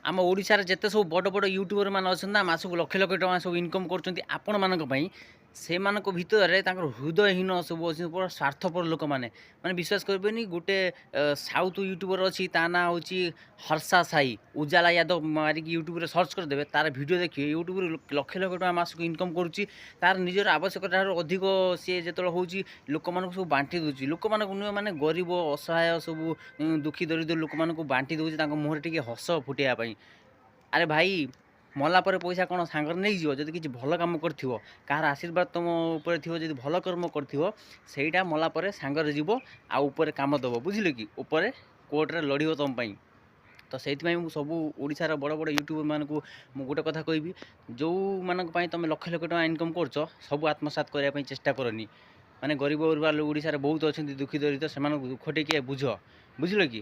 ଆମ ଓଡ଼ିଶାରେ ଯେତେ ସବୁ ବଡ଼ ବଡ଼ ୟୁଟ୍ୟୁବର ମାନେ ଅଛନ୍ତି ନା ମାସକୁ ଲକ୍ଷ ଲକ୍ଷ ଟଙ୍କା ସବୁ ଇନକମ୍ କରୁଛନ୍ତି ଆପଣମାନଙ୍କ ପାଇଁ ସେମାନଙ୍କ ଭିତରେ ତାଙ୍କର ହୃଦୟହୀନ ସବୁ ଅଛନ୍ତି ପୁରା ସ୍ୱାର୍ଥପର ଲୋକମାନେ ମାନେ ବିଶ୍ୱାସ କରିବେନି ଗୋଟେ ସାଉଥ୍ ୟୁଟ୍ୟୁବର ଅଛି ତା ନାଁ ହେଉଛି ହର୍ଷା ସାଇ ଉଜାଲା ୟାଦବ ମାରିକି ୟୁଟ୍ୟୁବରେ ସର୍ଚ୍ଚ କରିଦେବେ ତାର ଭିଡ଼ିଓ ଦେଖିବେ ୟୁଟ୍ୟୁବରୁ ଲକ୍ଷ ଲକ୍ଷ ଟଙ୍କା ମାସକୁ ଇନକମ୍ କରୁଛି ତାର ନିଜର ଆବଶ୍ୟକତା ଠାରୁ ଅଧିକ ସିଏ ଯେତେବେଳେ ହେଉଛି ଲୋକମାନଙ୍କୁ ସବୁ ବାଣ୍ଟି ଦେଉଛି ଲୋକମାନଙ୍କୁ ନୁହେଁ ମାନେ ଗରିବ ଅସହାୟ ସବୁ ଦୁଃଖୀ ଦରିଦ୍ର ଲୋକମାନଙ୍କୁ ବାଣ୍ଟି ଦେଉଛି ତାଙ୍କ ମୁହଁରେ ଟିକେ ହସ ଫୁଟେଇବା ପାଇଁ ଆରେ ଭାଇ ମଲା ପରେ ପଇସା କ'ଣ ସାଙ୍ଗରେ ନେଇଯିବ ଯଦି କିଛି ଭଲ କାମ କରିଥିବ କାହାର ଆଶୀର୍ବାଦ ତୁମ ଉପରେ ଥିବ ଯଦି ଭଲ କର୍ମ କରିଥିବ ସେଇଟା ମଲା ପରେ ସାଙ୍ଗରେ ଯିବ ଆଉ ଉପରେ କାମ ଦେବ ବୁଝିଲେ କି ଉପରେ କୋର୍ଟରେ ଲଢ଼ିବ ତୁମ ପାଇଁ ତ ସେଇଥିପାଇଁ ମୁଁ ସବୁ ଓଡ଼ିଶାର ବଡ଼ ବଡ଼ ୟୁଟ୍ୟୁବର ମାନଙ୍କୁ ମୁଁ ଗୋଟେ କଥା କହିବି ଯେଉଁମାନଙ୍କ ପାଇଁ ତୁମେ ଲକ୍ଷ ଲକ୍ଷ ଟଙ୍କା ଇନକମ୍ କରୁଛ ସବୁ ଆତ୍ମସାତ କରିବା ପାଇଁ ଚେଷ୍ଟା କରନି ମାନେ ଗରିବ ଗୁରୁବା ଓଡ଼ିଶାରେ ବହୁତ ଅଛନ୍ତି ଦୁଃଖୀ ଦରିଦ୍ର ସେମାନଙ୍କୁ ଦୁଃଖ ଟିକେ ବୁଝ ବୁଝିଲ କି।